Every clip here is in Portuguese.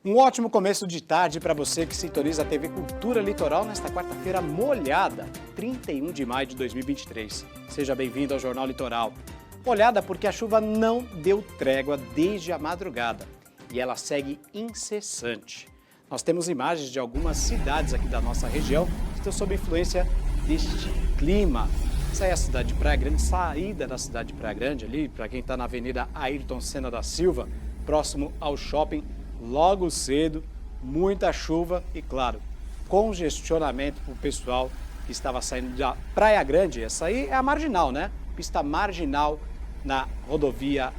Um ótimo começo de tarde para você que sintoniza a TV Cultura Litoral nesta quarta-feira molhada, 31 de maio de 2023. Seja bem-vindo ao Jornal Litoral. Molhada porque a chuva não deu trégua desde a madrugada e ela segue incessante. Nós temos imagens de algumas cidades aqui da nossa região que estão sob influência deste clima. Essa é a cidade de Praia Grande, saída da cidade de Praia Grande ali, para quem está na Avenida Ayrton Senna da Silva, próximo ao shopping. Logo cedo, muita chuva e, claro, congestionamento para o pessoal que estava saindo da Praia Grande. Essa aí é a marginal, né? Pista marginal na rodovia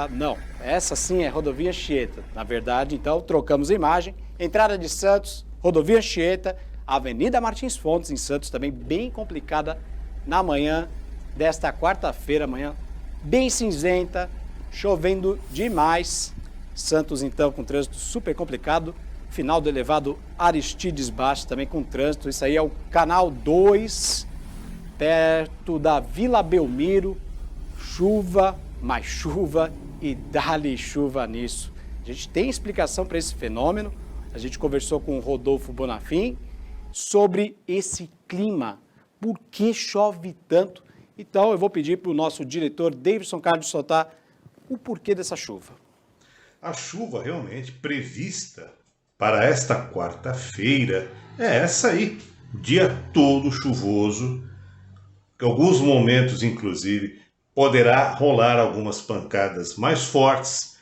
não, essa sim é rodovia Anchieta. Na verdade, então, trocamos a imagem. Entrada de Santos, rodovia Anchieta, Avenida Martins Fontes, em Santos, também bem complicada na manhã desta quarta-feira, manhã bem cinzenta, chovendo demais. Santos, então, com trânsito super complicado. Final do elevado Aristides Baixo, também com trânsito. Isso aí é o Canal 2, perto da Vila Belmiro. Chuva, mais chuva e dá-lhe chuva nisso. A gente tem explicação para esse fenômeno. A gente conversou com o Rodolfo Bonafim sobre esse clima. Por que chove tanto? Então, eu vou pedir para o nosso diretor, Davidson Carlos, soltar o porquê dessa chuva. A chuva realmente prevista para esta quarta-feira é essa aí, dia todo chuvoso, que alguns momentos, inclusive, poderá rolar algumas pancadas mais fortes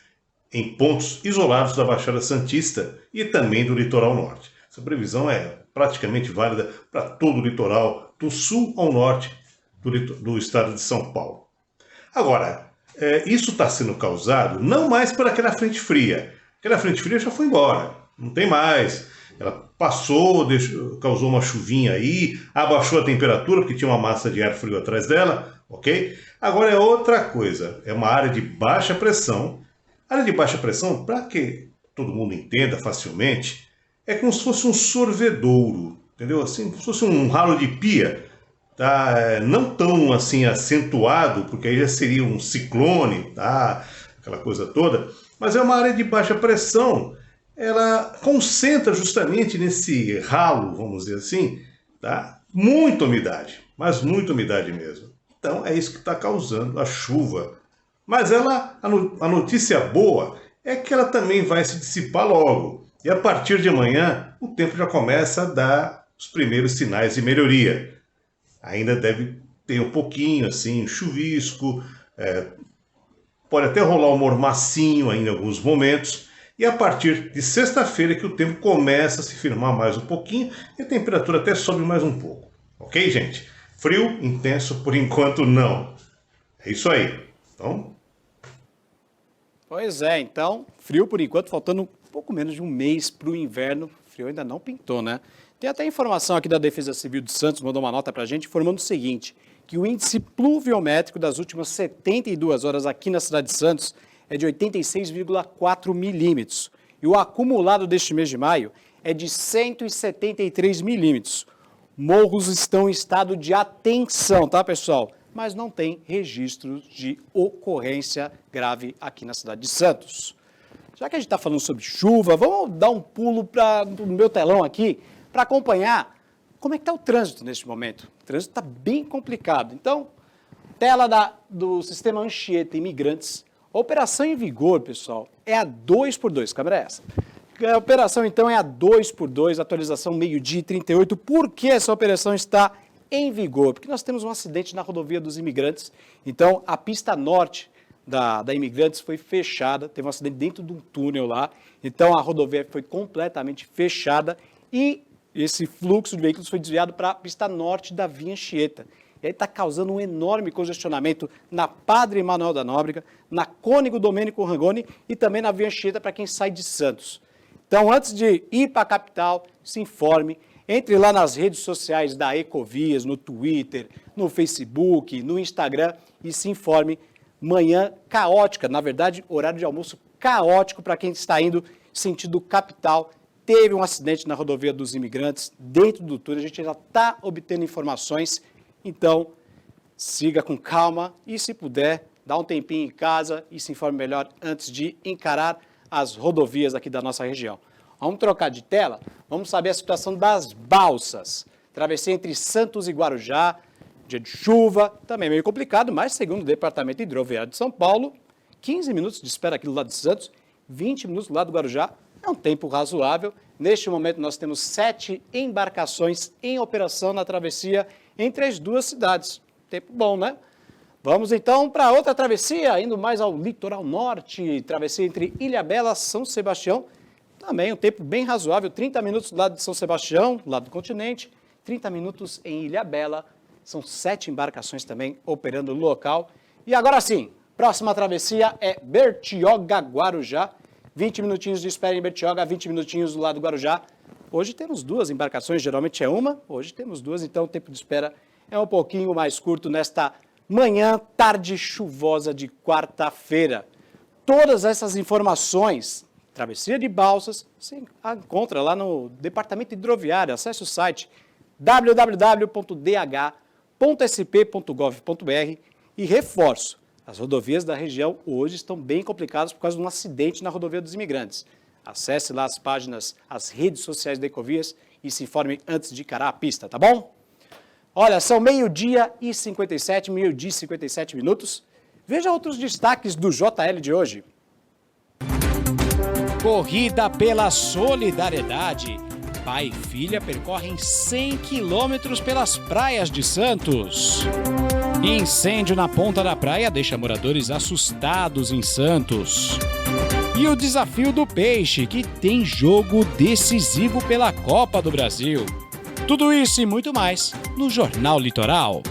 em pontos isolados da Baixada Santista e também do litoral norte. Essa previsão é praticamente válida para todo o litoral, do sul ao norte do estado de São Paulo. Agora, isso está sendo causado não mais por aquela frente fria. Aquela frente fria já foi embora, não tem mais. Ela passou, causou uma chuvinha aí, abaixou a temperatura, porque tinha uma massa de ar frio atrás dela, ok? Agora é outra coisa, é uma área de baixa pressão. Área de baixa pressão, para que todo mundo entenda facilmente, é como se fosse um sorvedouro, entendeu? Assim, como se fosse um ralo de pia. Tá? Não tão assim acentuado, porque aí já seria um ciclone, tá? Aquela coisa toda, mas é uma área de baixa pressão. Ela concentra justamente nesse ralo, vamos dizer assim, tá? Muita umidade, mas muita umidade mesmo. Então é isso que está causando a chuva. Mas a notícia boa é que ela também vai se dissipar logo. E a partir de amanhã o tempo já começa a dar os primeiros sinais de melhoria. Ainda deve ter um pouquinho, assim, chuvisco, pode até rolar um mormacinho ainda em alguns momentos, e a partir de sexta-feira que o tempo começa a se firmar mais um pouquinho, e a temperatura até sobe mais um pouco. Ok, gente? Frio intenso por enquanto não. É isso aí. Então... Pois é, então, frio por enquanto, faltando um pouco menos de um mês para o inverno, o frio ainda não pintou, né? Tem até informação aqui da Defesa Civil de Santos, mandou uma nota para a gente, informando o seguinte, que o índice pluviométrico das últimas 72 horas aqui na cidade de Santos é de 86,4 milímetros. E o acumulado deste mês de maio é de 173 milímetros. Morros estão em estado de atenção, tá, pessoal? Mas não tem registro de ocorrência grave aqui na cidade de Santos. Já que a gente está falando sobre chuva, vamos dar um pulo no meu telão aqui, para acompanhar como é que está o trânsito neste momento. O trânsito está bem complicado. Então, tela do sistema Anchieta Imigrantes. A operação em vigor, pessoal, é a 2x2. Câmera é essa. A operação, então, é a 2x2, atualização meio-dia e 38. Por que essa operação está em vigor? Porque nós temos um acidente na rodovia dos Imigrantes. Então, a pista norte da Imigrantes foi fechada. Teve um acidente dentro de um túnel lá. Então, a rodovia foi completamente fechada e esse fluxo de veículos foi desviado para a pista norte da Via Anchieta. E aí está causando um enorme congestionamento na Padre Manuel da Nóbrega, na Cônego Domênico Rangoni e também na Via Anchieta para quem sai de Santos. Então, antes de ir para a capital, se informe, entre lá nas redes sociais da Ecovias, no Twitter, no Facebook, no Instagram e se informe. Manhã caótica, na verdade, horário de almoço caótico para quem está indo sentido capital. Teve um acidente na rodovia dos Imigrantes, dentro do túnel, a gente já está obtendo informações, então siga com calma e, se puder, dá um tempinho em casa e se informe melhor antes de encarar as rodovias aqui da nossa região. Vamos trocar de tela, vamos saber a situação das balsas. Travessia entre Santos e Guarujá, dia de chuva, também meio complicado, mas segundo o Departamento Hidroviário de São Paulo, 15 minutos de espera aqui do lado de Santos, 20 minutos do lado do Guarujá, é um tempo razoável. Neste momento nós temos 7 embarcações em operação na travessia entre as duas cidades. Tempo bom, né? Vamos então para outra travessia, indo mais ao litoral norte, travessia entre Ilhabela e São Sebastião. Também um tempo bem razoável, 30 minutos do lado de São Sebastião, do lado do continente, 30 minutos em Ilhabela. São 7 embarcações também operando no local. E agora sim, próxima travessia é Bertioga-Guarujá. 20 minutinhos de espera em Bertioga, 20 minutinhos do lado do Guarujá. Hoje temos 2 embarcações, geralmente é uma, hoje temos 2, então o tempo de espera é um pouquinho mais curto nesta manhã, tarde chuvosa de quarta-feira. Todas essas informações, travessia de balsas, você encontra lá no Departamento Hidroviário. Acesse o site www.dh.sp.gov.br e reforço. As rodovias da região hoje estão bem complicadas por causa de um acidente na rodovia dos imigrantes. Acesse lá as páginas, as redes sociais da Ecovias e se informe antes de encarar a pista, tá bom? Olha, são meio-dia e 57 minutos. Veja outros destaques do JL de hoje. Corrida pela solidariedade. Pai e filha percorrem 100 quilômetros pelas praias de Santos. Incêndio na ponta da praia deixa moradores assustados em Santos. E o desafio do peixe, que tem jogo decisivo pela Copa do Brasil. Tudo isso e muito mais no Jornal Litoral.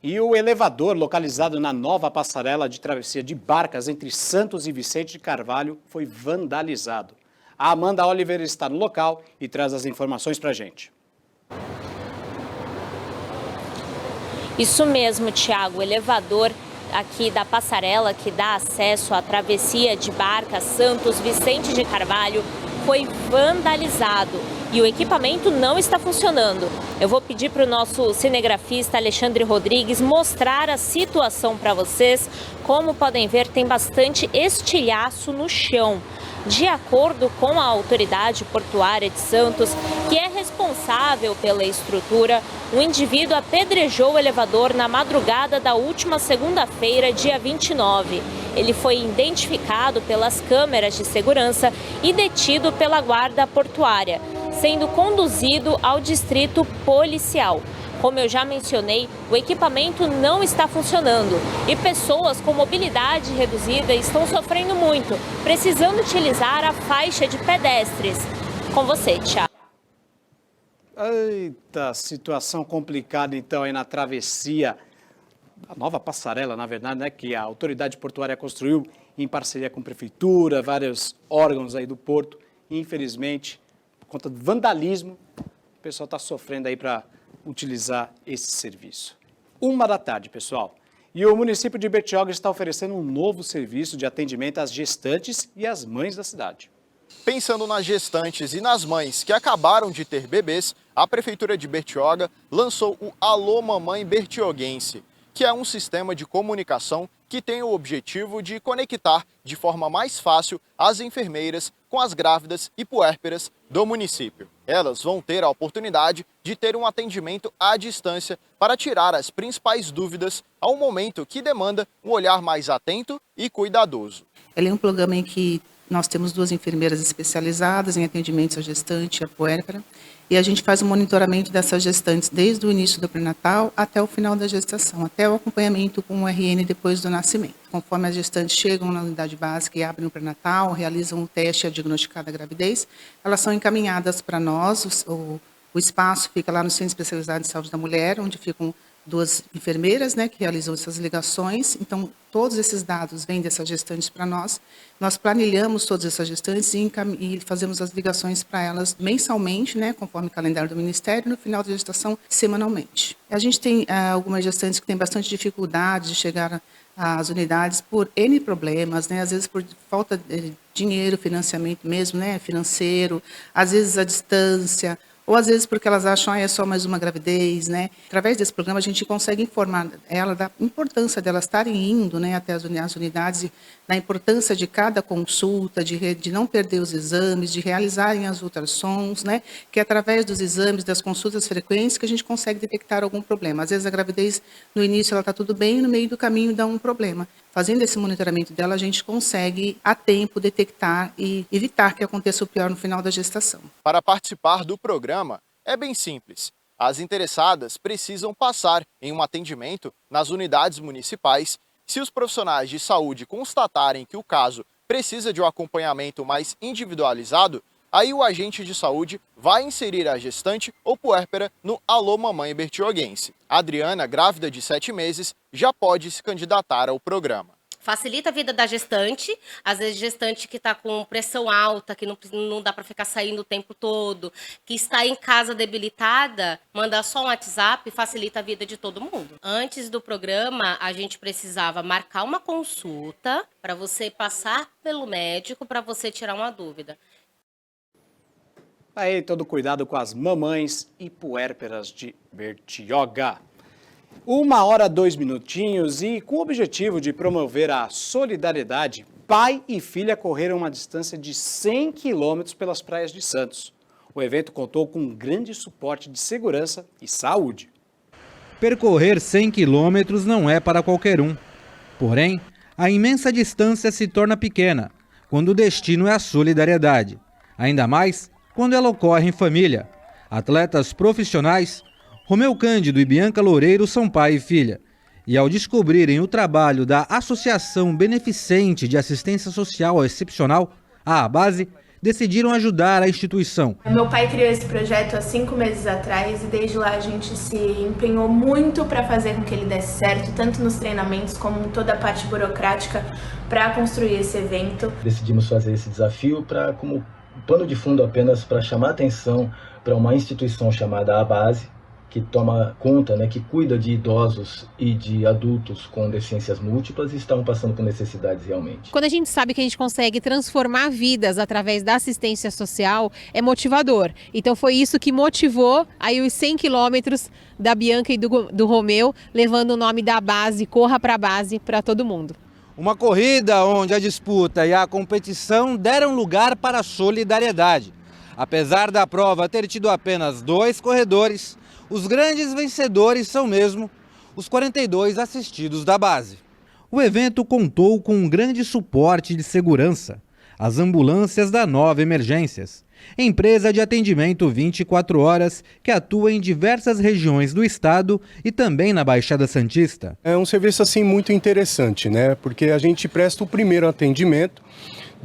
E o elevador localizado na nova passarela de travessia de barcas entre Santos e Vicente de Carvalho foi vandalizado. A Amanda Oliver está no local e traz as informações para a gente. Isso mesmo, Tiago. O elevador aqui da passarela que dá acesso à travessia de barcas Santos Vicente de Carvalho foi vandalizado e o equipamento não está funcionando. Eu vou pedir para o nosso cinegrafista Alexandre Rodrigues mostrar a situação para vocês. Como podem ver, tem bastante estilhaço no chão. De acordo com a autoridade portuária de Santos, que é responsável pela estrutura, um indivíduo apedrejou o elevador na madrugada da última segunda-feira, dia 29. Ele foi identificado pelas câmeras de segurança e detido pela guarda portuária, sendo conduzido ao distrito policial. Como eu já mencionei, o equipamento não está funcionando e pessoas com mobilidade reduzida estão sofrendo muito, precisando utilizar a faixa de pedestres. Com você, Thiago. Eita, situação complicada então aí na travessia. A nova passarela, na verdade, né, que a autoridade portuária construiu em parceria com a prefeitura, vários órgãos aí do porto. Infelizmente, por conta do vandalismo, o pessoal está sofrendo aí para utilizar esse serviço. 13h, pessoal. E o município de Bertioga está oferecendo um novo serviço de atendimento às gestantes e às mães da cidade. Pensando nas gestantes e nas mães que acabaram de ter bebês, a Prefeitura de Bertioga lançou o Alô Mamãe Bertioguense, que é um sistema de comunicação que tem o objetivo de conectar de forma mais fácil as enfermeiras com as grávidas e puérperas do município. Elas vão ter a oportunidade de ter um atendimento à distância para tirar as principais dúvidas ao momento que demanda um olhar mais atento e cuidadoso. Ele é um programa em que nós temos 2 enfermeiras especializadas em atendimentos à gestante e à puérpera, e a gente faz o monitoramento dessas gestantes desde o início do pré-natal até o final da gestação, até o acompanhamento com o RN depois do nascimento. Conforme as gestantes chegam na unidade básica e abrem o pré-natal, realizam o teste a diagnosticar a gravidez, elas são encaminhadas para nós, o espaço fica lá no Centro Especializado de Saúde da Mulher, onde ficam 2 enfermeiras, né, que realizam essas ligações. Então, todos esses dados vêm dessas gestantes para nós. Nós planilhamos todas essas gestantes e fazemos as ligações para elas mensalmente, né, conforme o calendário do Ministério, no final da gestação, semanalmente. A gente tem algumas gestantes que têm bastante dificuldade de chegar as unidades por N problemas, né? Às vezes por falta de dinheiro, financiamento mesmo, né? Financeiro, às vezes a distância, ou às vezes porque elas acham que é só mais uma gravidez, né? Através desse programa a gente consegue informar ela da importância delas estarem indo, né, até as unidades, da importância de cada consulta, de não perder os exames, de realizarem as ultrassons, né? Que é através dos exames, das consultas frequentes que a gente consegue detectar algum problema. Às vezes a gravidez no início ela está tudo bem, no meio do caminho dá um problema. Fazendo esse monitoramento dela, a gente consegue a tempo detectar e evitar que aconteça o pior no final da gestação. Para participar do programa, é bem simples. As interessadas precisam passar em um atendimento nas unidades municipais. Se os profissionais de saúde constatarem que o caso precisa de um acompanhamento mais individualizado, aí o agente de saúde vai inserir a gestante ou puérpera no Alô Mamãe Bertioguense. A Adriana, grávida de 7 meses, já pode se candidatar ao programa. Facilita a vida da gestante, às vezes gestante que está com pressão alta, que não dá para ficar saindo o tempo todo, que está em casa debilitada, mandar só um WhatsApp facilita a vida de todo mundo. Antes do programa, a gente precisava marcar uma consulta para você passar pelo médico para você tirar uma dúvida. Aí, todo cuidado com as mamães e puérperas de Bertioga. 1h02 e com o objetivo de promover a solidariedade, pai e filha correram uma distância de 100 quilômetros pelas praias de Santos. O evento contou com um grande suporte de segurança e saúde. Percorrer 100 quilômetros não é para qualquer um. Porém, a imensa distância se torna pequena quando o destino é a solidariedade. Ainda mais quando ela ocorre em família. Atletas profissionais, Romeu Cândido e Bianca Loureiro são pai e filha. E ao descobrirem o trabalho da Associação Beneficente de Assistência Social Excepcional, a ABASE, decidiram ajudar a instituição. Meu pai criou esse projeto há 5 meses atrás e desde lá a gente se empenhou muito para fazer com que ele desse certo, tanto nos treinamentos como em toda a parte burocrática para construir esse evento. Decidimos fazer esse desafio como pano de fundo apenas para chamar atenção para uma instituição chamada ABASE, que toma conta, que cuida de idosos e de adultos com deficiências múltiplas e estão passando por necessidades realmente. Quando a gente sabe que a gente consegue transformar vidas através da assistência social, é motivador. Então foi isso que motivou aí os 100 quilômetros da Bianca e do Romeu, levando o nome da base, Corra para a Base, para todo mundo. Uma corrida onde a disputa e a competição deram lugar para a solidariedade. Apesar da prova ter tido apenas 2 corredores, os grandes vencedores são mesmo os 42 assistidos da base. O evento contou com um grande suporte de segurança, as ambulâncias da Nova Emergências, empresa de atendimento 24 horas que atua em diversas regiões do estado e também na Baixada Santista. É um serviço assim muito interessante, porque a gente presta o primeiro atendimento,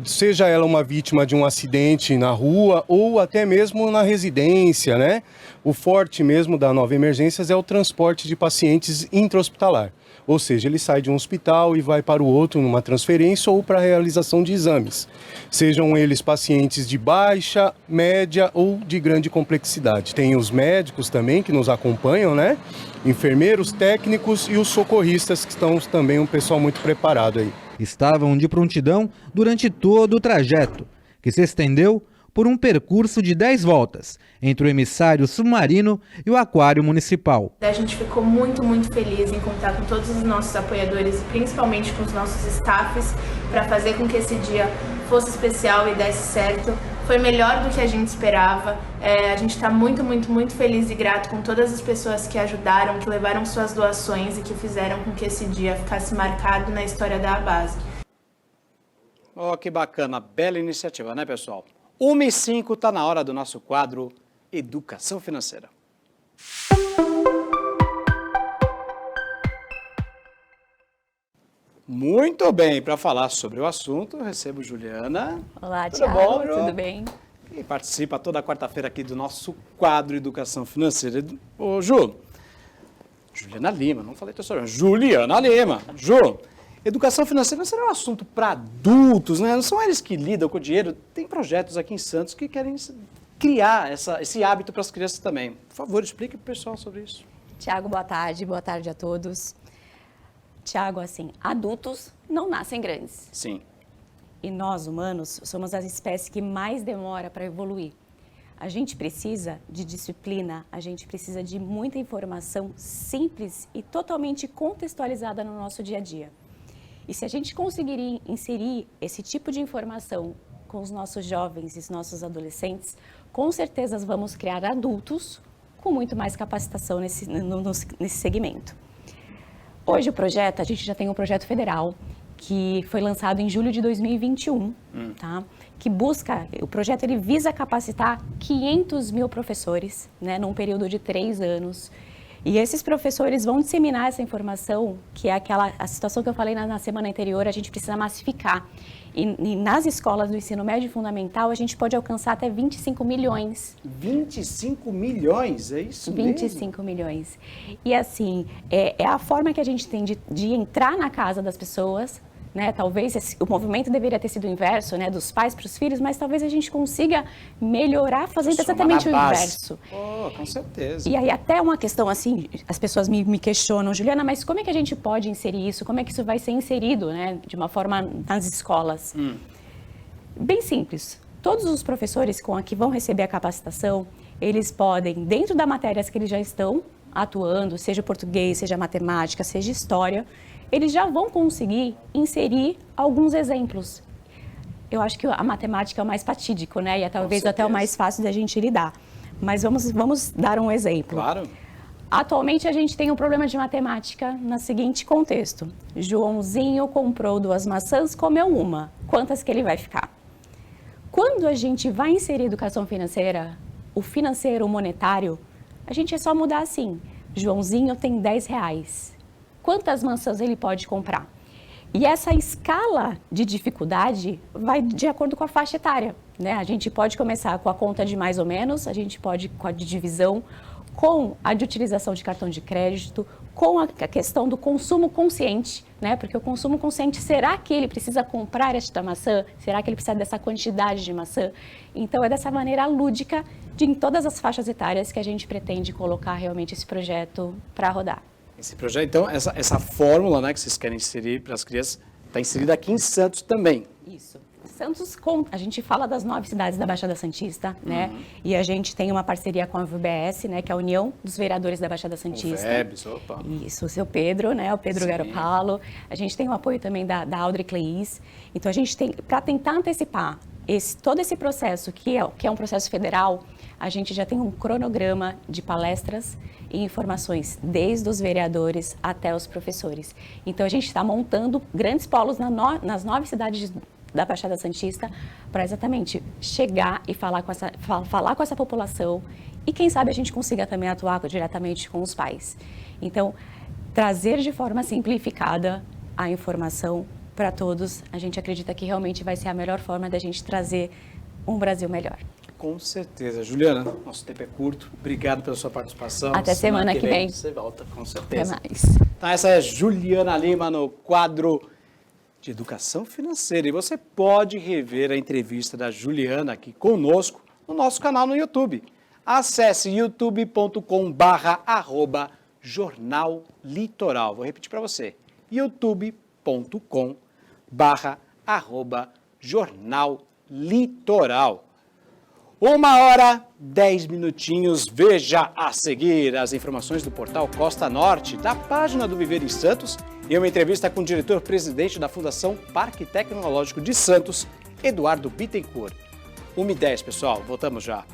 seja ela uma vítima de um acidente na rua ou até mesmo na residência, O forte mesmo da Nova Emergências é o transporte de pacientes intra-hospitalar. Ou seja, ele sai de um hospital e vai para o outro numa transferência ou para a realização de exames. Sejam eles pacientes de baixa, média ou de grande complexidade. Tem os médicos também que nos acompanham, Enfermeiros, técnicos e os socorristas que estão também um pessoal muito preparado aí. Estavam de prontidão durante todo o trajeto, que se estendeu por um percurso de 10 voltas entre o emissário submarino e o aquário municipal. A gente ficou muito, muito feliz em contar com todos os nossos apoiadores, principalmente com os nossos staffs, para fazer com que esse dia fosse especial e desse certo. Foi melhor do que a gente esperava. A gente está muito, muito, muito feliz e grato com todas as pessoas que ajudaram, que levaram suas doações e que fizeram com que esse dia ficasse marcado na história da ABASE. Oh, que bacana, bela iniciativa, pessoal? 1h05, está na hora do nosso quadro Educação Financeira. Muito bem, para falar sobre o assunto, eu recebo Juliana. Olá, Tudo Thiago, bom, Ju? tudo bem? E participa toda quarta-feira aqui do nosso quadro Educação Financeira. Ô, Ju, Juliana Lima, não falei teu sobrenome, Juliana Lima. Ju, educação financeira não será um assunto para adultos, Não são eles que lidam com o dinheiro. Tem projetos aqui em Santos que querem criar esse hábito para as crianças também. Por favor, explique para o pessoal sobre isso. Thiago, boa tarde a todos. Tiago, assim, adultos não nascem grandes. Sim. E nós, humanos, somos a espécie que mais demora para evoluir. A gente precisa de disciplina, a gente precisa de muita informação simples e totalmente contextualizada no nosso dia a dia. E se a gente conseguir inserir esse tipo de informação com os nossos jovens e os nossos adolescentes, com certeza vamos criar adultos com muito mais capacitação nesse segmento. Hoje o projeto, a gente já tem um projeto federal que foi lançado em julho de 2021, tá? Que busca, o projeto ele visa capacitar 500 mil professores, né, num período de 3 anos. E esses professores vão disseminar essa informação, que é a situação que eu falei na semana anterior, a gente precisa massificar. E nas escolas do ensino médio e fundamental, a gente pode alcançar até 25 milhões. 25 milhões? É isso mesmo? 25 milhões. E assim, é a forma que a gente tem de entrar na casa das pessoas, né? Talvez o movimento deveria ter sido o inverso, né? Dos pais para os filhos, mas talvez a gente consiga melhorar fazendo exatamente o inverso. Oh, com certeza. E aí até uma questão assim, as pessoas me questionam, Juliana, mas como é que a gente pode inserir isso? Como é que isso vai ser inserido, né? De uma forma nas escolas? Bem simples. Todos os professores que vão receber a capacitação, eles podem, dentro das matérias que eles já estão atuando, seja português, seja matemática, seja história, eles já vão conseguir inserir alguns exemplos. Eu acho que a matemática é o mais fatídico, né? E é talvez até o mais fácil da gente lidar. Mas vamos dar um exemplo. Claro. Atualmente a gente tem um problema de matemática no seguinte contexto. Joãozinho comprou 2 maçãs, comeu uma. Quantas que ele vai ficar? Quando a gente vai inserir educação financeira, o financeiro, o monetário, a gente é só mudar assim. Joãozinho tem 10 reais. Quantas maçãs ele pode comprar? E essa escala de dificuldade vai de acordo com a faixa etária, né? A gente pode começar com a conta de mais ou menos, a gente pode com a de divisão, com a de utilização de cartão de crédito, com a questão do consumo consciente, né? Porque o consumo consciente, será que ele precisa comprar esta maçã? Será que ele precisa dessa quantidade de maçã? Então é dessa maneira lúdica, em todas as faixas etárias, que a gente pretende colocar realmente esse projeto para rodar. Esse projeto, então, essa fórmula, né, que vocês querem inserir para as crianças, está inserida aqui em Santos também. Isso. Santos, a gente fala das 9 cidades da Baixada Santista, né? E a gente tem uma parceria com a VBS, né? Que é a União dos Vereadores da Baixada Santista. Opa. Isso, o seu Pedro, né? O Pedro Garopalo. A gente tem o apoio também da Audrey Cleis. Então, a gente tem, para tentar antecipar todo esse processo, que é um processo federal, a gente já tem um cronograma de palestras e informações, desde os vereadores até os professores. Então, a gente está montando grandes polos nas 9 cidades da Baixada Santista para exatamente chegar e falar com essa população e, quem sabe, a gente consiga também atuar diretamente com os pais. Então, trazer de forma simplificada a informação para todos, a gente acredita que realmente vai ser a melhor forma da gente trazer um Brasil melhor. Com certeza. Juliana, nosso tempo é curto. Obrigado pela sua participação. Até semana que vem. Você volta, com certeza. Até mais. Então, essa é Juliana Lima no quadro de Educação Financeira. E você pode rever a entrevista da Juliana aqui conosco no nosso canal no YouTube. Acesse youtube.com/Jornal Litoral. Vou repetir para você. youtube.com/Jornal Litoral. 1h10. Veja a seguir as informações do portal Costa Norte, da página do Viver em Santos e uma entrevista com o diretor-presidente da Fundação Parque Tecnológico de Santos, Eduardo Bittencourt. 1h10, pessoal. Voltamos já.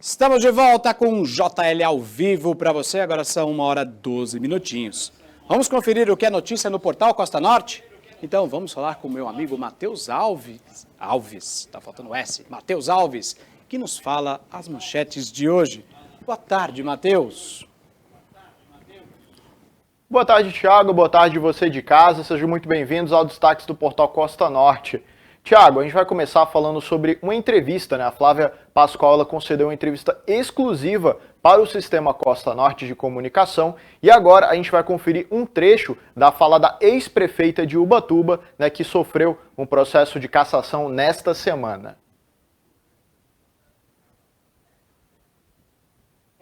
Estamos de volta com o JL ao vivo para você, agora são 1h12. Vamos conferir o que é notícia no portal Costa Norte? Então vamos falar com o meu amigo Matheus Alves, tá faltando S, Matheus Alves, que nos fala as manchetes de hoje. Boa tarde, Matheus. Boa tarde, Thiago. Boa tarde você de casa. Sejam muito bem-vindos ao Destaques do portal Costa Norte. Tiago, a gente vai começar falando sobre uma entrevista, né? A Flávia Pascoal ela concedeu uma entrevista exclusiva para o Sistema Costa Norte de Comunicação e agora a gente vai conferir um trecho da fala da ex-prefeita de Ubatuba, né, que sofreu um processo de cassação nesta semana.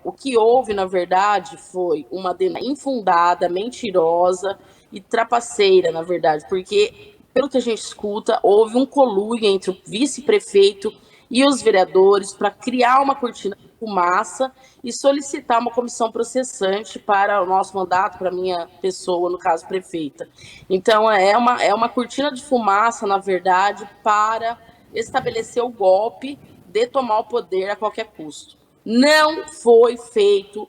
O que houve, na verdade, foi uma denúncia infundada, mentirosa e trapaceira, na verdade, porque, pelo que a gente escuta, houve um conluio entre o vice-prefeito e os vereadores para criar uma cortina de fumaça e solicitar uma comissão processante para o nosso mandato, para a minha pessoa, no caso, prefeita. Então, é uma cortina de fumaça, na verdade, para estabelecer o golpe de tomar o poder a qualquer custo. Não foi feito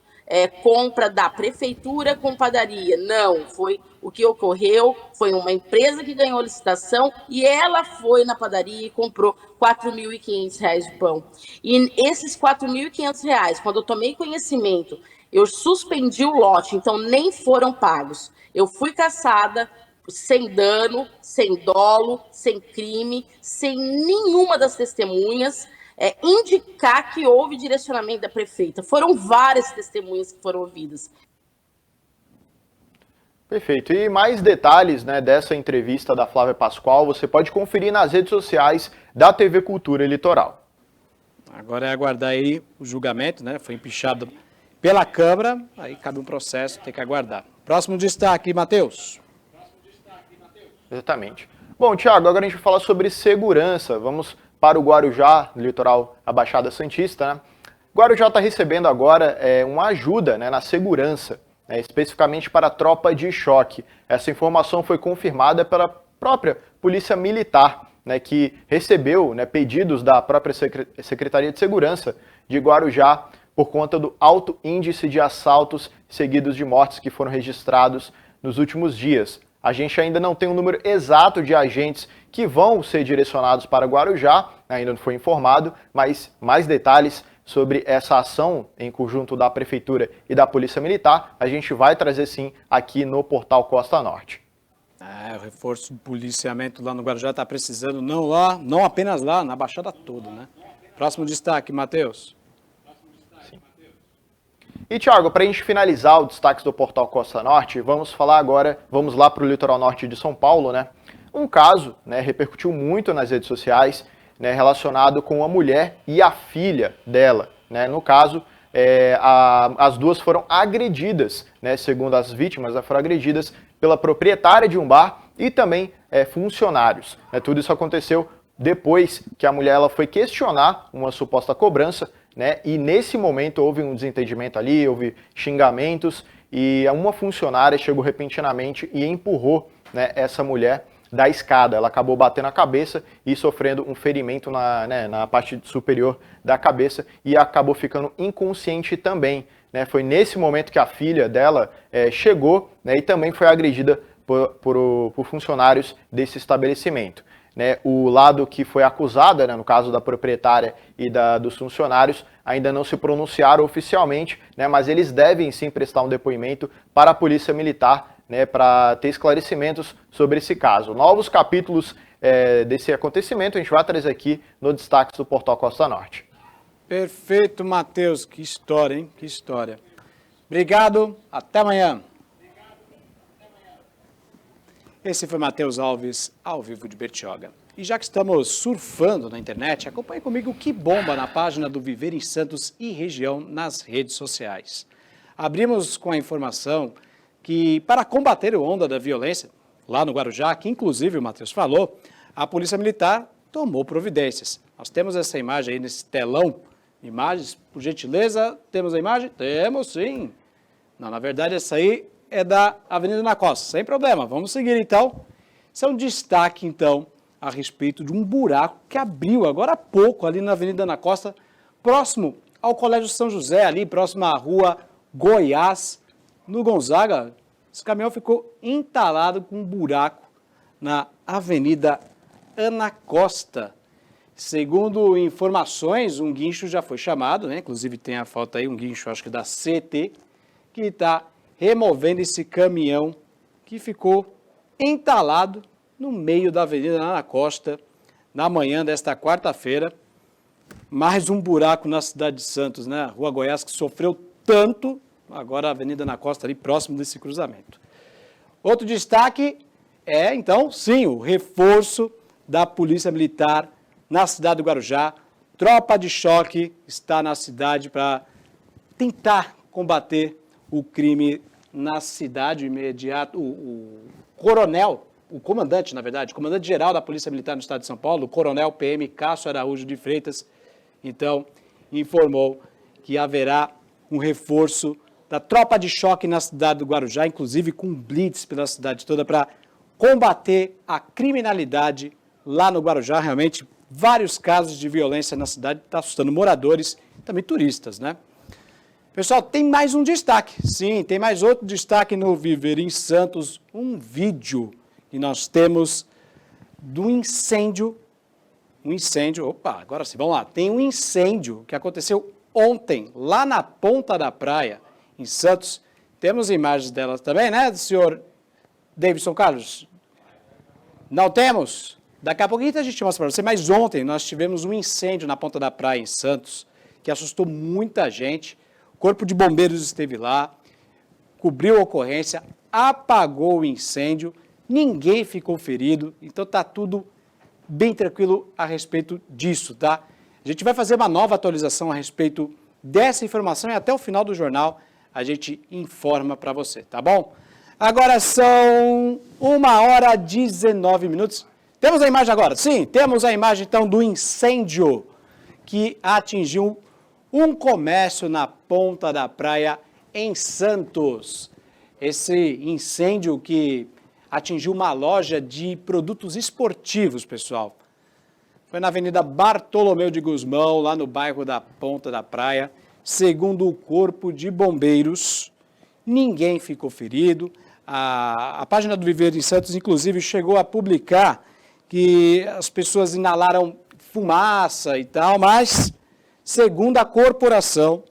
compra da prefeitura com padaria, não. Foi o que ocorreu, foi uma empresa que ganhou a licitação e ela foi na padaria e comprou R$ 4.500 de pão. E esses R$ 4.500, quando eu tomei conhecimento, eu suspendi o lote, então nem foram pagos. Eu fui cassada sem dano, sem dolo, sem crime, sem nenhuma das testemunhas indicar que houve direcionamento da prefeita. Foram várias testemunhas que foram ouvidas. Perfeito. E mais detalhes, né, dessa entrevista da Flávia Pascoal você pode conferir nas redes sociais da TV Cultura Litoral. Agora é aguardar aí o julgamento, né? Foi empichado pela Câmara, aí cabe um processo, tem que aguardar. Próximo destaque, Matheus. Exatamente. Bom, Tiago, agora a gente vai falar sobre segurança. Vamos para o Guarujá, litoral da Baixada Santista, né? Guarujá está recebendo agora uma ajuda, né, na segurança, né, especificamente para a tropa de choque. Essa informação foi confirmada pela própria Polícia Militar, né, que recebeu, né, pedidos da própria Secretaria de Segurança de Guarujá por conta do alto índice de assaltos seguidos de mortes que foram registrados nos últimos dias. A gente ainda não tem um número exato de agentes que vão ser direcionados para Guarujá, ainda não foi informado, mas mais detalhes sobre essa ação em conjunto da Prefeitura e da Polícia Militar, a gente vai trazer sim aqui no Portal Costa Norte. O reforço do policiamento lá no Guarujá está precisando, não apenas lá, na Baixada toda, né? Próximo destaque, Matheus. E, Tiago, para a gente finalizar o destaque do Portal Costa Norte, vamos lá para o litoral norte de São Paulo, né? Um caso, né, repercutiu muito nas redes sociais, né, relacionado com a mulher e a filha dela, né? No caso, as duas foram agredidas, né? Segundo as vítimas, foram agredidas pela proprietária de um bar e também funcionários. Né? Tudo isso aconteceu depois que a mulher ela foi questionar uma suposta cobrança, né? E nesse momento houve um desentendimento ali, houve xingamentos e uma funcionária chegou repentinamente e empurrou, né, essa mulher da escada. Ela acabou batendo a cabeça e sofrendo um ferimento na parte superior da cabeça e acabou ficando inconsciente também. Né? Foi nesse momento que a filha dela chegou, né, e também foi agredida por funcionários desse estabelecimento. Né, o lado que foi acusado, né, no caso da proprietária e dos funcionários, ainda não se pronunciaram oficialmente, né, mas eles devem sim prestar um depoimento para a Polícia Militar, né, para ter esclarecimentos sobre esse caso. Novos capítulos desse acontecimento a gente vai trazer aqui no destaque do Portal Costa Norte. Perfeito, Matheus. Que história, hein? Que história. Obrigado. Até amanhã. Esse foi Matheus Alves, ao vivo de Bertioga. E já que estamos surfando na internet, acompanhe comigo o que bomba na página do Viver em Santos e região nas redes sociais. Abrimos com a informação que, para combater a onda da violência, lá no Guarujá, que inclusive o Matheus falou, a Polícia Militar tomou providências. Nós temos essa imagem aí nesse telão. Imagens, por gentileza, temos a imagem? Temos sim. Não, na verdade essa aí é da Avenida Ana Costa, sem problema. Vamos seguir então. Isso é um destaque então a respeito de um buraco que abriu agora há pouco ali na Avenida Ana Costa, próximo ao Colégio São José, ali próximo à rua Goiás, no Gonzaga. Esse caminhão ficou entalado com um buraco na Avenida Ana Costa. Segundo informações, um guincho já foi chamado, né? Inclusive tem a foto aí, um guincho, acho que da CT, que está removendo esse caminhão que ficou entalado no meio da Avenida Ana Costa, na manhã desta quarta-feira. Mais um buraco na cidade de Santos, né? Rua Goiás, que sofreu tanto, agora a Avenida na Costa, ali próximo desse cruzamento. Outro destaque é, então, sim, o reforço da Polícia Militar na cidade do Guarujá. Tropa de choque está na cidade para tentar combater o crime na cidade imediata. O coronel, o comandante, na verdade, o comandante-geral da Polícia Militar no estado de São Paulo, o coronel PM Cássio Araújo de Freitas, então, informou que haverá um reforço da tropa de choque na cidade do Guarujá, inclusive com blitz pela cidade toda, para combater a criminalidade lá no Guarujá. Realmente, vários casos de violência na cidade, está assustando moradores e também turistas, né? Pessoal, tem mais um destaque. Sim, tem mais outro destaque no Viver em Santos, um vídeo que nós temos do incêndio. Opa, agora sim, vamos lá. Tem um incêndio que aconteceu ontem, lá na ponta da praia, em Santos. Temos imagens delas também, né, senhor Davidson Carlos? Não temos? Daqui a pouquinho a gente mostra para você, mas ontem nós tivemos um incêndio na ponta da praia, em Santos, que assustou muita gente. O Corpo de Bombeiros esteve lá, cobriu a ocorrência, apagou o incêndio, ninguém ficou ferido, então está tudo bem tranquilo a respeito disso, tá? A gente vai fazer uma nova atualização a respeito dessa informação e até o final do jornal a gente informa para você, tá bom? Agora são 1h19. Temos a imagem agora? Sim, temos a imagem então do incêndio que atingiu um comércio na ponta da praia em Santos. Esse incêndio que atingiu uma loja de produtos esportivos, pessoal. Foi na Avenida Bartolomeu de Gusmão, lá no bairro da Ponta da Praia. Segundo o Corpo de Bombeiros, ninguém ficou ferido. A página do Viver em Santos, inclusive, chegou a publicar que as pessoas inalaram fumaça e tal, mas, segundo a corporação,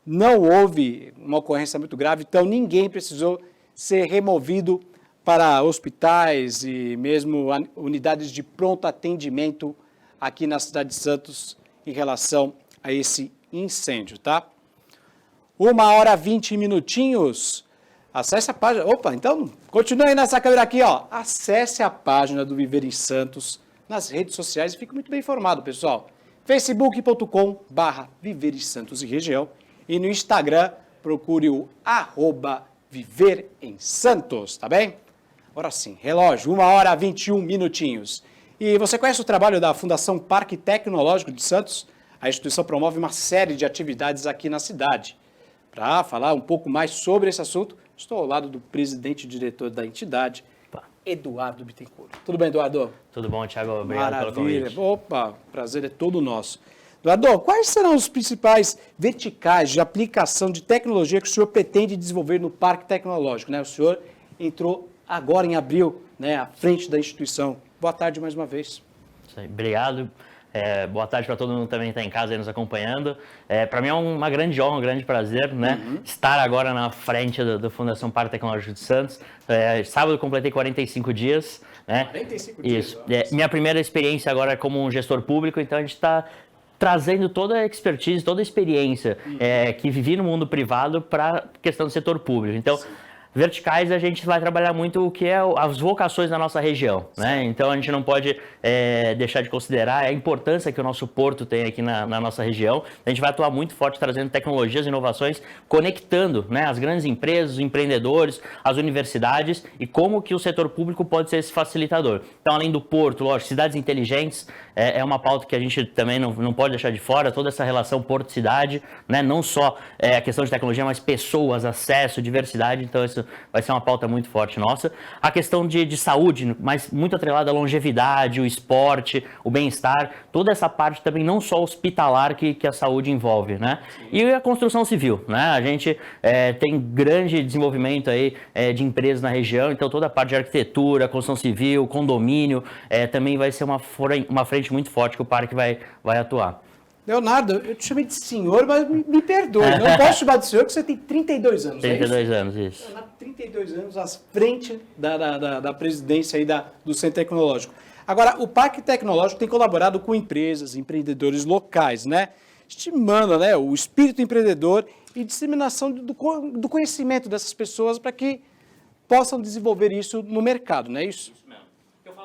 não houve uma ocorrência muito grave, então ninguém precisou ser removido para hospitais e mesmo unidades de pronto atendimento aqui na cidade de Santos em relação a esse incêndio, tá? 1h20. Acesse a página. Opa, então continue aí nessa câmera aqui, ó. Acesse a página do Viver em Santos nas redes sociais e fique muito bem informado, pessoal. facebook.com/Viver em Santos e região e no Instagram procure o @Viver em Santos, tá bem? Agora sim, relógio, 1h21. E você conhece o trabalho da Fundação Parque Tecnológico de Santos? A instituição promove uma série de atividades aqui na cidade. Para falar um pouco mais sobre esse assunto, estou ao lado do presidente e diretor da entidade, Eduardo Bittencourt. Tudo bem, Eduardo? Tudo bom, Thiago? Obrigado pelo convite. Opa, prazer é todo nosso. Eduardo, quais serão os principais verticais de aplicação de tecnologia que o senhor pretende desenvolver no Parque Tecnológico, né? O senhor entrou agora em abril, né, à frente da instituição. Boa tarde mais uma vez. Isso aí, obrigado. Boa tarde para todo mundo que também está em casa aí nos acompanhando. Para mim é uma grande honra, um grande prazer, né? Estar agora na frente da Fundação Parque Tecnológico de Santos. Sábado eu completei 45 dias. Né? 45 dias? Isso. Minha primeira experiência agora é como um gestor público, então a gente está trazendo toda a expertise, toda a experiência que vivi no mundo privado para a questão do setor público. Então, sim, verticais, a gente vai trabalhar muito o que é as vocações da nossa região, né? Então a gente não pode deixar de considerar a importância que o nosso porto tem aqui na nossa região. A gente vai atuar muito forte trazendo tecnologias e inovações, conectando, né, as grandes empresas, os empreendedores, as universidades e como que o setor público pode ser esse facilitador. Então, além do porto, lógico, cidades inteligentes é uma pauta que a gente também não pode deixar de fora, toda essa relação porto-cidade, né? Não só a questão de tecnologia, mas pessoas, acesso, diversidade. Então isso vai ser uma pauta muito forte nossa. A questão de saúde, mas muito atrelada à longevidade, o esporte, o bem-estar, toda essa parte também não só hospitalar que a saúde envolve, né? E a construção civil, né? A gente tem grande desenvolvimento aí de empresas na região, então toda a parte de arquitetura, construção civil, condomínio, também vai ser uma frente muito forte que o parque vai atuar. Leonardo, eu te chamei de senhor, mas me perdoe. Não posso chamar de senhor, porque você tem 32 anos, 32 anos, isso. Leonardo, 32 anos à frente da presidência aí do Centro Tecnológico. Agora, o Parque Tecnológico tem colaborado com empresas, empreendedores locais, né? Estimando, né, o espírito empreendedor e disseminação do conhecimento dessas pessoas para que possam desenvolver isso no mercado, não é isso?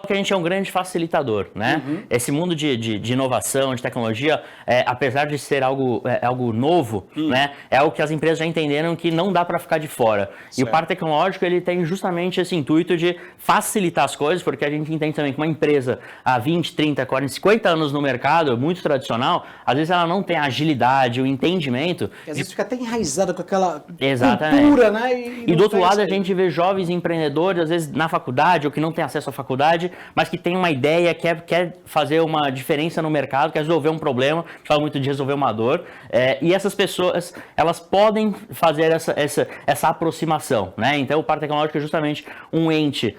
Que a gente é um grande facilitador, né? Esse mundo de inovação, de tecnologia, apesar de ser algo novo, né? É algo que as empresas já entenderam que não dá para ficar de fora. Certo. E o Parque Tecnológico, ele tem justamente esse intuito de facilitar as coisas, porque a gente entende também que uma empresa há 20, 30, 40, 50 anos no mercado, muito tradicional, às vezes ela não tem a agilidade, o entendimento. E às vezes fica até enraizada com aquela Exatamente. cultura, né? E do outro lado, a gente vê jovens empreendedores, às vezes na faculdade, ou que não tem acesso à faculdade, mas que tem uma ideia, quer fazer uma diferença no mercado, quer resolver um problema, a gente fala muito de resolver uma dor, e essas pessoas, elas podem fazer essa aproximação, né? Então o Parque Tecnológico é justamente um ente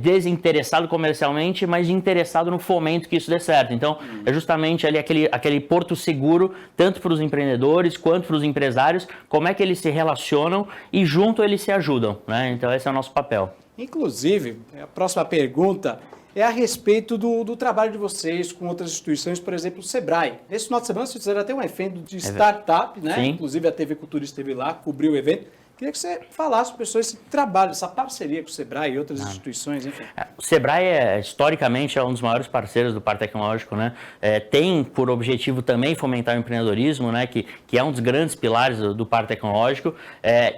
desinteressado comercialmente, mas interessado no fomento que isso dê certo. Então é justamente ali aquele porto seguro, tanto para os empreendedores quanto para os empresários, como é que eles se relacionam e junto eles se ajudam, né? Então esse é o nosso papel. Inclusive, a próxima pergunta é a respeito do trabalho de vocês com outras instituições, por exemplo, o Sebrae. Nesse final de semana, vocês fizeram até um evento de startup, né? Sim. Inclusive a TV Cultura esteve lá, cobriu o evento. Queria que você falasse para pessoas esse trabalho, essa parceria com o Sebrae e outras instituições, enfim. O Sebrae, historicamente, é um dos maiores parceiros do Parque Tecnológico, né? Tem por objetivo também fomentar o empreendedorismo, né? Que é um dos grandes pilares do Parque Tecnológico.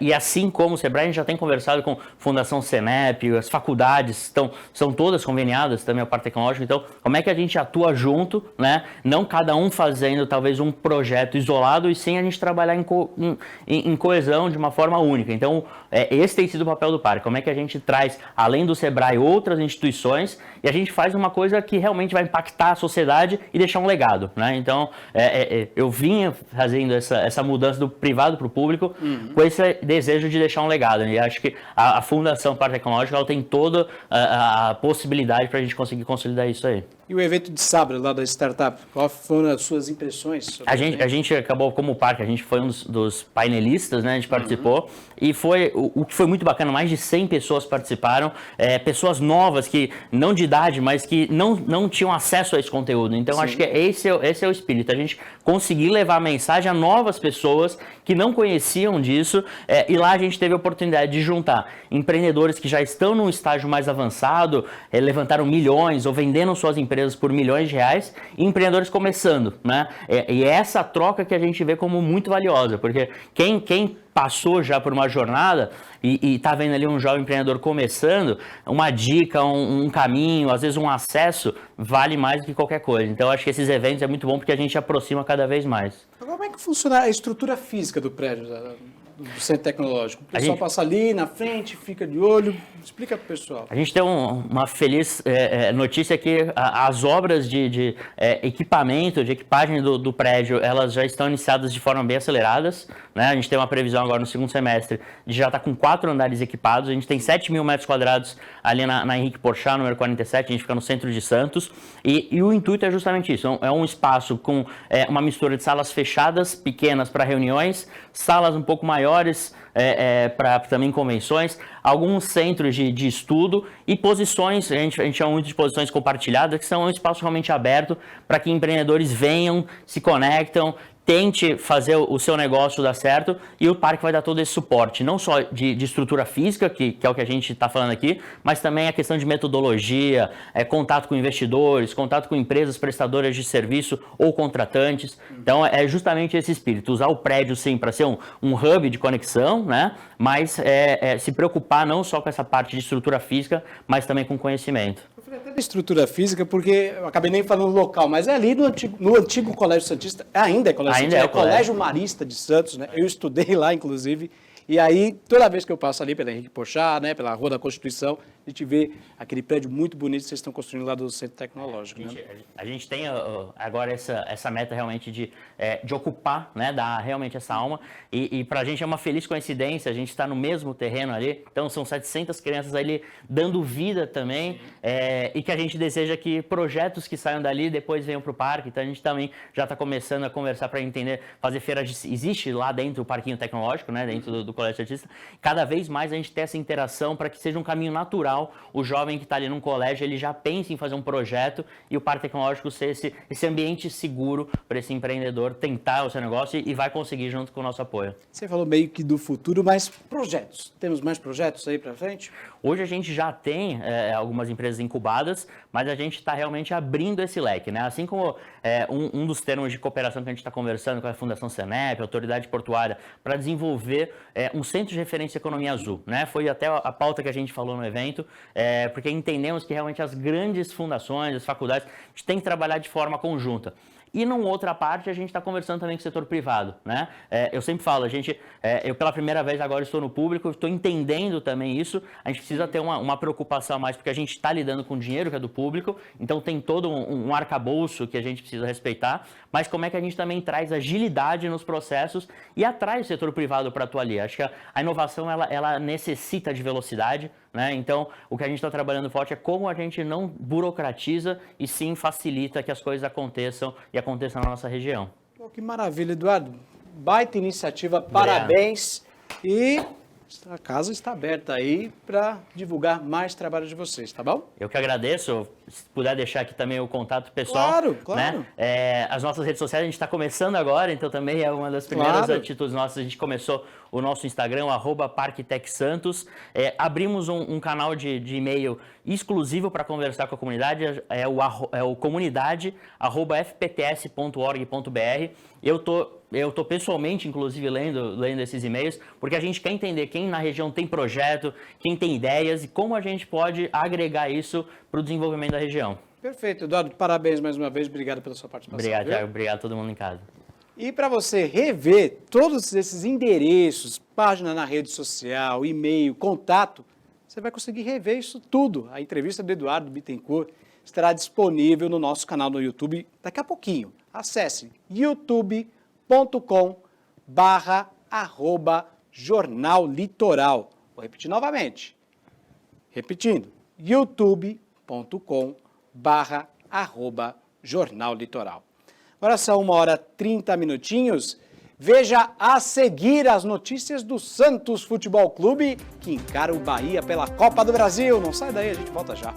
E assim como o Sebrae, a gente já tem conversado com Fundação Senep, as faculdades são todas conveniadas também ao Parque Tecnológico. Então, como é que a gente atua junto, né? Não cada um fazendo talvez um projeto isolado, e sim a gente trabalhar em coesão de uma forma única. Então, esse tem sido o papel do Parque. Como é que a gente traz, além do Sebrae, outras instituições, e a gente faz uma coisa que realmente vai impactar a sociedade e deixar um legado, né? Então, eu vinha fazendo essa mudança do privado para o público com esse desejo de deixar um legado. E acho que a Fundação Parque Tecnológico, ela tem toda a possibilidade para a gente conseguir consolidar isso aí. E o evento de sábado lá da startup, qual foram as suas impressões? A gente acabou, como Parque, a gente foi um dos painelistas, né? A gente participou, e foi o que foi muito bacana, mais de 100 pessoas participaram, pessoas novas, que não de idade, mas que não tinham acesso a esse conteúdo. Então, acho que esse é o espírito, a gente conseguir levar a mensagem a novas pessoas que não conheciam disso, e lá a gente teve a oportunidade de juntar empreendedores que já estão num estágio mais avançado, levantaram milhões ou vendendo suas empresas por milhões de reais, e empreendedores começando, né? E é essa troca que a gente vê como muito valiosa, porque quem passou já por uma jornada e está vendo ali um jovem empreendedor começando, uma dica, um caminho, às vezes um acesso, vale mais do que qualquer coisa. Então, acho que esses eventos é muito bom porque a gente aproxima cada vez mais. Como é que funciona a estrutura física do prédio do Centro Tecnológico? O pessoal passa ali na frente, fica de olho. Explica para o pessoal. A gente tem uma feliz notícia que as obras de equipamento, de equipagem do prédio, elas já estão iniciadas de forma bem aceleradas, né? A gente tem uma previsão agora no segundo semestre de já estar com 4 andares equipados. A gente tem 7 mil metros quadrados ali na Henrique Porchat, número 47, a gente fica no centro de Santos. E o intuito é justamente isso, é um espaço com uma mistura de salas fechadas, pequenas para reuniões, salas um pouco maiores, para também convenções, alguns centros de estudo e posições, a gente chama muito de posições compartilhadas, que são um espaço realmente aberto para que empreendedores venham, se conectam, tente fazer o seu negócio dar certo, e o parque vai dar todo esse suporte, não só de estrutura física, que é o que a gente está falando aqui, mas também a questão de metodologia, contato com investidores, contato com empresas prestadoras de serviço ou contratantes. Então, é justamente esse espírito, usar o prédio, sim, para ser um hub de conexão, né? Mas se preocupar não só com essa parte de estrutura física, mas também com conhecimento. Eu falei até da estrutura física, porque eu acabei nem falando local, mas é ali no antigo Colégio Santista, ainda é Colégio Santista, é o Colégio Marista de Santos, né? Eu estudei lá, inclusive, e aí, toda vez que eu passo ali pela Henrique Porchat, né, pela Rua da Constituição, a gente vê aquele prédio muito bonito que vocês estão construindo lá do Centro Tecnológico. A gente tem agora essa meta realmente de ocupar, né, dar realmente essa alma, e para a gente é uma feliz coincidência, a gente está no mesmo terreno ali, então são 700 crianças ali dando vida também, e que a gente deseja que projetos que saiam dali depois venham para o parque. Então a gente também já está começando a conversar para entender, fazer feiras existe lá dentro o parquinho tecnológico, né, dentro do Colégio Santista, cada vez mais a gente tem essa interação para que seja um caminho natural fundamental o jovem que está ali num colégio, ele já pensa em fazer um projeto e o Parque Tecnológico ser esse ambiente seguro para esse empreendedor tentar o seu negócio e vai conseguir junto com o nosso apoio. Você falou meio que do futuro, mas projetos. Temos mais projetos aí para frente? Hoje a gente já tem algumas empresas incubadas, mas a gente está realmente abrindo esse leque, né? Assim como um dos termos de cooperação que a gente está conversando com a Fundação Senep, a Autoridade Portuária, para desenvolver um centro de referência à economia azul, né? Foi até a pauta que a gente falou no evento, porque entendemos que realmente as grandes fundações, as faculdades, a gente tem que trabalhar de forma conjunta. E numa outra parte, a gente está conversando também com o setor privado, né? Eu sempre falo, eu pela primeira vez agora estou no público, estou entendendo também isso, a gente precisa ter uma preocupação a mais, porque a gente está lidando com dinheiro que é do público, então tem todo um arcabouço que a gente precisa respeitar, mas como é que a gente também traz agilidade nos processos e atrai o setor privado para atuar ali. Acho que a inovação, ela necessita de velocidade, né? Então, o que a gente está trabalhando forte é como a gente não burocratiza e sim facilita que as coisas aconteçam e aconteçam na nossa região. Pô, que maravilha, Eduardo. Baita iniciativa, parabéns. E a casa está aberta aí para divulgar mais trabalho de vocês, tá bom? Eu que agradeço. Se puder deixar aqui também o contato pessoal. Claro. Né? As nossas redes sociais a gente está começando agora, então também é uma das primeiras atitudes nossas. A gente começou o nosso Instagram, @ParqueTecSantos. Abrimos um canal de e-mail exclusivo para conversar com a comunidade, é o comunidade@fpts.org.br. Eu tô pessoalmente, inclusive, lendo esses e-mails, porque a gente quer entender quem na região tem projeto, quem tem ideias e como a gente pode agregar isso para o desenvolvimento da região. Perfeito, Eduardo. Parabéns mais uma vez. Obrigado pela sua participação. Obrigado, Thiago. Obrigado a todo mundo em casa. E para você rever todos esses endereços, página na rede social, e-mail, contato, você vai conseguir rever isso tudo. A entrevista do Eduardo Bittencourt estará disponível no nosso canal no YouTube daqui a pouquinho. Acesse youtube.com/Jornal Litoral. Vou repetir novamente. Repetindo, youtube.com/Jornal Litoral. Agora são 1h30. Veja a seguir as notícias do Santos Futebol Clube, que encara o Bahia pela Copa do Brasil. Não sai daí, a gente volta já.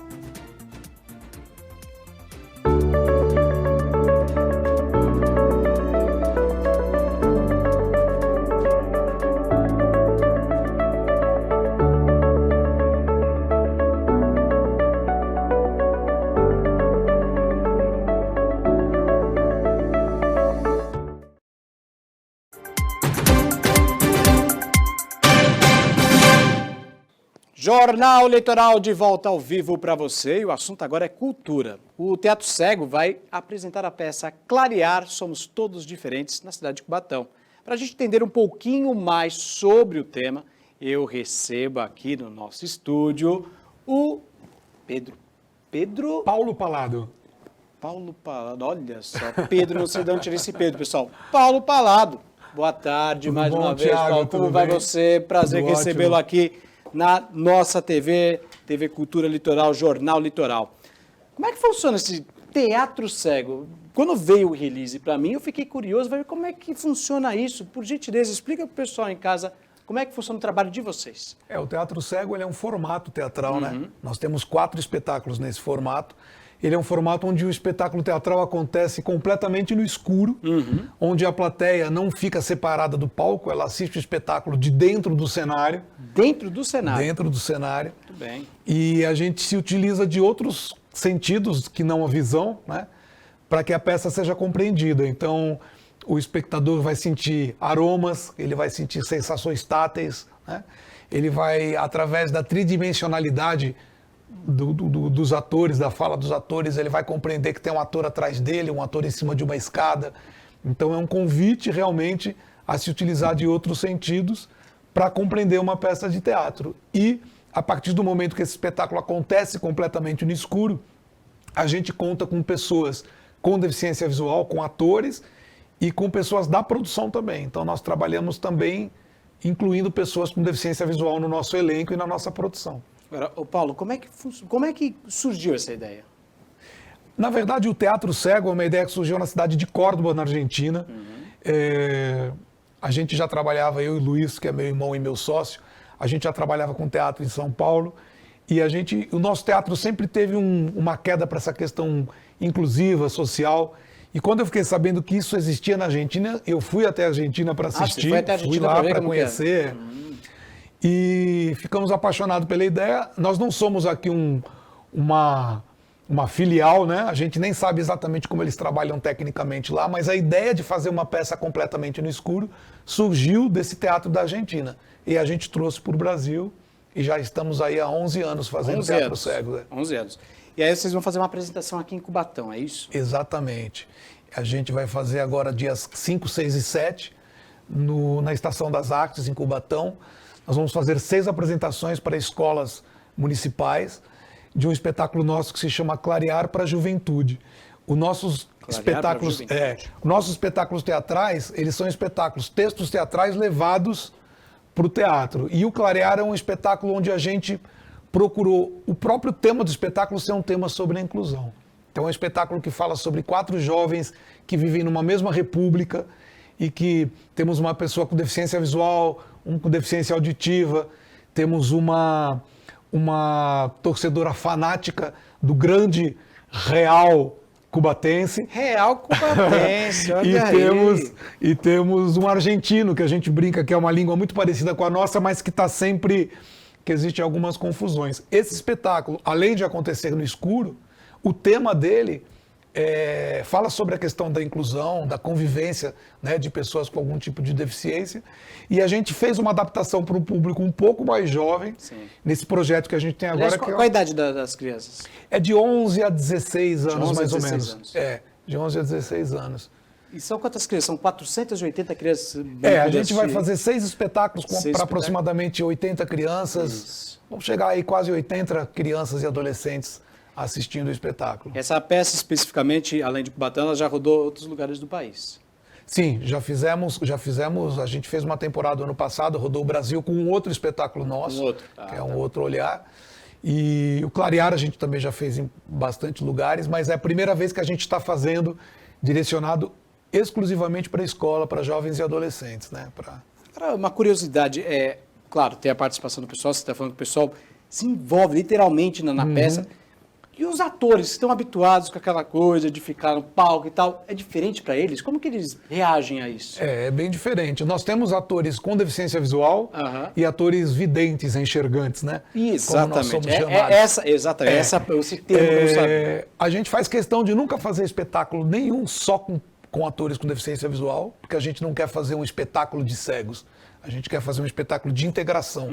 Jornal Litoral de volta ao vivo para você e o assunto agora é cultura. O Teatro Cego vai apresentar a peça Clarear, Somos Todos Diferentes, na cidade de Cubatão. Para a gente entender um pouquinho mais sobre o tema, eu recebo aqui no nosso estúdio o Paulo Palado. Paulo Palado, olha só, Pedro, não sei de onde tirei esse Pedro, pessoal. Paulo Palado, boa tarde, Tudo mais bom, uma vez, Thiago, Paulo, como vai bem? você? Prazer Tudo recebê-lo ótimo. aqui na nossa TV Cultura Litoral, Jornal Litoral. Como é que funciona esse Teatro Cego? Quando veio o release para mim, eu fiquei curioso, ver como é que funciona isso. Por gentileza, explica para o pessoal em casa como é que funciona o trabalho de vocês. O Teatro Cego ele é um formato teatral, né? Nós temos 4 espetáculos nesse formato. Ele é um formato onde o espetáculo teatral acontece completamente no escuro, onde a plateia não fica separada do palco, ela assiste o espetáculo de dentro do cenário. Dentro do cenário? Dentro do cenário. Muito bem. E a gente se utiliza de outros sentidos que não a visão, né? Para que a peça seja compreendida. Então, o espectador vai sentir aromas, ele vai sentir sensações táteis, né? Ele vai, através da tridimensionalidade dos atores, da fala dos atores, ele vai compreender que tem um ator atrás dele, um ator em cima de uma escada. Então é um convite realmente a se utilizar de outros sentidos para compreender uma peça de teatro. E a partir do momento que esse espetáculo acontece completamente no escuro, a gente conta com pessoas com deficiência visual, com atores e com pessoas da produção também. Então nós trabalhamos também incluindo pessoas com deficiência visual no nosso elenco e na nossa produção. Agora, Paulo, como é que surgiu essa ideia? Na verdade, o Teatro Cego é uma ideia que surgiu na cidade de Córdoba, na Argentina. A gente já trabalhava, eu e o Luiz, que é meu irmão e meu sócio, a gente já trabalhava com teatro em São Paulo. E o nosso teatro sempre teve uma queda para essa questão inclusiva, social. E quando eu fiquei sabendo que isso existia na Argentina, eu fui até a Argentina para assistir, você foi até a Argentina fui lá para para conhecer. E ficamos apaixonados pela ideia. Nós não somos aqui uma filial, né? A gente nem sabe exatamente como eles trabalham tecnicamente lá, mas a ideia de fazer uma peça completamente no escuro surgiu desse teatro da Argentina. E a gente trouxe para o Brasil e já estamos aí há 11 anos fazendo teatro cego. Né? 11 anos. E aí vocês vão fazer uma apresentação aqui em Cubatão, é isso? Exatamente. A gente vai fazer agora dias 5, 6 e 7 na Estação das Artes, em Cubatão. Nós vamos fazer 6 apresentações para escolas municipais de um espetáculo nosso que se chama Clarear para a Juventude. Os nossos espetáculos teatrais, eles são espetáculos, textos teatrais levados para o teatro. E o Clarear é um espetáculo onde a gente procurou o próprio tema do espetáculo ser um tema sobre a inclusão. Então é um espetáculo que fala sobre 4 jovens que vivem numa mesma república e que temos uma pessoa com deficiência visual, um com deficiência auditiva, temos uma torcedora fanática do grande Real Cubatense. Real Cubatense, olha e temos um argentino, que a gente brinca que é uma língua muito parecida com a nossa, mas que está sempre... que existem algumas confusões. Esse espetáculo, além de acontecer no escuro, o tema dele fala sobre a questão da inclusão, da convivência, né, de pessoas com algum tipo de deficiência. E a gente fez uma adaptação para um público um pouco mais jovem, nesse projeto que a gente tem agora. Aliás, qual a idade das crianças? É de 11 a 16 anos, 11 a mais 16 ou menos. Anos. De 11 a 16 anos. E são quantas crianças? São 480 crianças? A gente vai fazer 6 espetáculos para aproximadamente 80 crianças. Isso. Vamos chegar aí quase 80 crianças e adolescentes assistindo o espetáculo. Essa peça especificamente, além de Cubatão, ela já rodou outros lugares do país. Sim, já fizemos, a gente fez uma temporada ano passado, rodou o Brasil com um outro espetáculo nosso, que é um outro olhar. E o Clarear a gente também já fez em bastante lugares, mas é a primeira vez que a gente está fazendo direcionado exclusivamente para a escola, para jovens e adolescentes, né? Uma curiosidade, claro, tem a participação do pessoal, você está falando que o pessoal se envolve literalmente na peça. E os atores que estão habituados com aquela coisa de ficar no palco e tal, é diferente para eles? Como que eles reagem a isso? É bem diferente. Nós temos atores com deficiência visual e atores videntes, enxergantes, né? Exatamente. Exatamente. Esse termo que eu sabia. A gente faz questão de nunca fazer espetáculo nenhum só com atores com deficiência visual, porque a gente não quer fazer um espetáculo de cegos. A gente quer fazer um espetáculo de integração.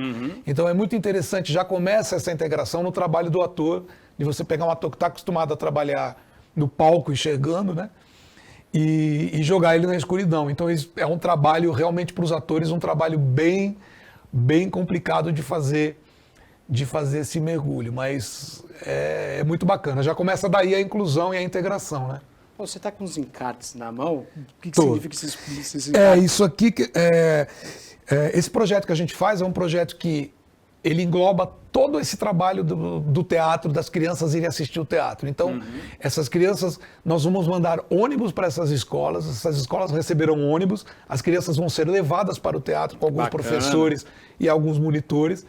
Então é muito interessante, já começa essa integração no trabalho do ator, de você pegar um ator que está acostumado a trabalhar no palco enxergando, né? E jogar ele na escuridão. Então é um trabalho realmente para os atores, um trabalho bem, bem complicado de fazer esse mergulho. Mas é muito bacana. Já começa daí a inclusão e a integração, né? Você está com os encartes na mão? O que significa esses encartes? Isso aqui... esse projeto que a gente faz é um projeto que ele engloba todo esse trabalho do teatro, das crianças irem assistir o teatro. Então, essas crianças, nós vamos mandar ônibus para essas escolas receberão ônibus, as crianças vão ser levadas para o teatro com alguns professores e alguns monitores.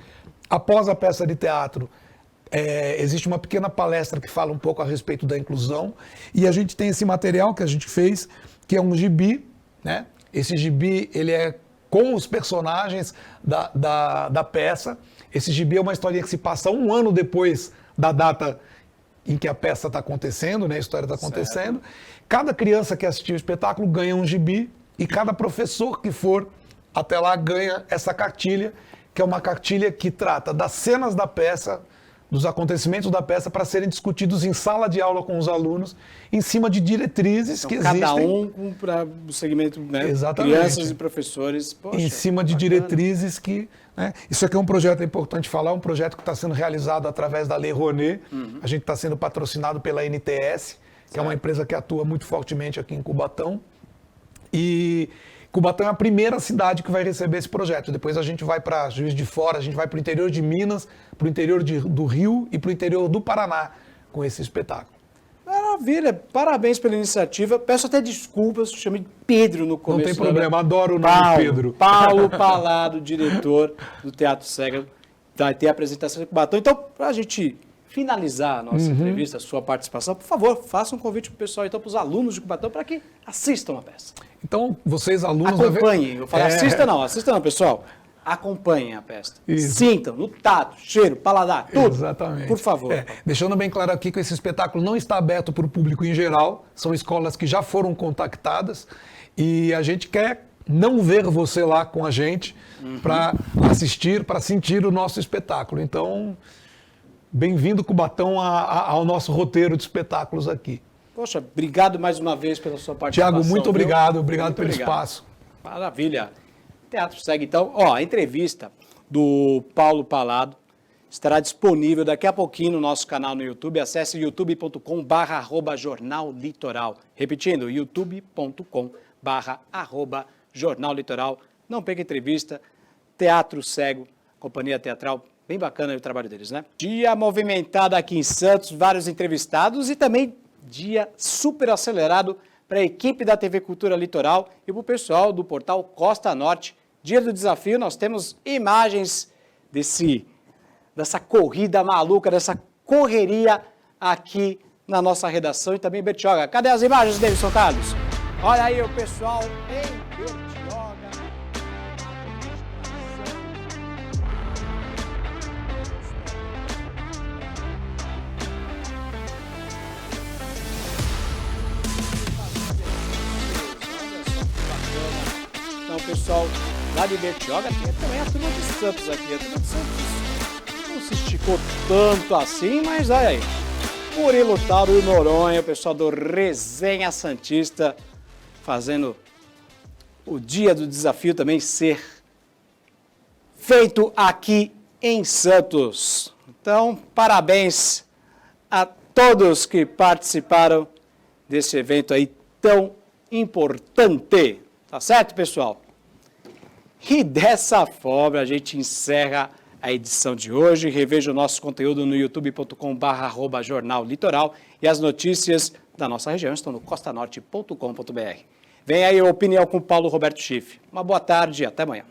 Após a peça de teatro, existe uma pequena palestra que fala um pouco a respeito da inclusão, e a gente tem esse material que a gente fez, que é um gibi, né? Esse gibi, ele é com os personagens da peça. Esse gibi é uma historinha que se passa 1 ano depois da data em que a peça está acontecendo, né? A história está acontecendo. Cada criança que assistiu o espetáculo ganha um gibi, e cada professor que for até lá ganha essa cartilha, que é uma cartilha que trata das cenas da peça, dos acontecimentos da peça, para serem discutidos em sala de aula com os alunos, em cima de diretrizes que existem. Cada um para o segmento, né? Exatamente. Crianças e professores. Poxa, em cima de diretrizes que... Né? Isso aqui é um projeto, é importante falar, um projeto que está sendo realizado através da Lei Rouanet. A gente está sendo patrocinado pela NTS, que é uma empresa que atua muito fortemente aqui em Cubatão. E Cubatão é a primeira cidade que vai receber esse projeto. Depois a gente vai para Juiz de Fora, a gente vai para o interior de Minas, para o interior do Rio e para o interior do Paraná com esse espetáculo. Maravilha, parabéns pela iniciativa. Peço até desculpas, chamei de Pedro no começo. Não tem problema, adoro o nome Pedro. Paulo Palado, diretor do Teatro Cega. vai ter a apresentação de Cubatão. Então, para a gente finalizar a nossa entrevista, a sua participação, por favor, faça um convite para o pessoal, então, para os alunos de Cubatão, para que assistam a peça. Então, vocês alunos... Acompanhem. Eu falei, assista não, pessoal. Acompanhem a peça. Isso. Sintam, no tato, cheiro, paladar, tudo. Exatamente. Por favor. Deixando bem claro aqui que esse espetáculo não está aberto para o público em geral, são escolas que já foram contactadas e a gente quer não ver você lá com a gente para assistir, para sentir o nosso espetáculo. Então, bem-vindo, Cubatão, ao nosso roteiro de espetáculos aqui. Poxa, obrigado mais uma vez pela sua participação. Tiago, muito obrigado. Obrigado muito pelo espaço. Maravilha. Teatro Segue, então. Ó, a entrevista do Paulo Palado estará disponível daqui a pouquinho no nosso canal no YouTube. Acesse youtube.com/Jornal Litoral. Repetindo, youtube.com/Jornal Litoral. Não perca a entrevista. Teatro Cego, companhia teatral. Bem bacana o trabalho deles, né? Dia movimentado aqui em Santos, vários entrevistados e também dia super acelerado para a equipe da TV Cultura Litoral e para o pessoal do portal Costa Norte. Dia do desafio, nós temos imagens dessa corrida maluca, dessa correria aqui na nossa redação e também em Bertioga. Cadê as imagens, Davidson Carlos? Olha aí o pessoal em Bertioga. Então, pessoal lá de Bertioga, tem também a turma de Santos aqui. A turma de Santos não se esticou tanto assim, mas olha aí. Murilo Tauro e o Noronha, o pessoal do Resenha Santista, fazendo o dia do desafio também ser feito aqui em Santos. Então, parabéns a todos que participaram desse evento aí tão importante. Tá certo, pessoal? E dessa forma a gente encerra a edição de hoje. Reveja o nosso conteúdo no youtube.com/Jornal Litoral e as notícias da nossa região estão no costanorte.com.br. Vem aí a opinião com Paulo Roberto Schiff. Uma boa tarde e até amanhã.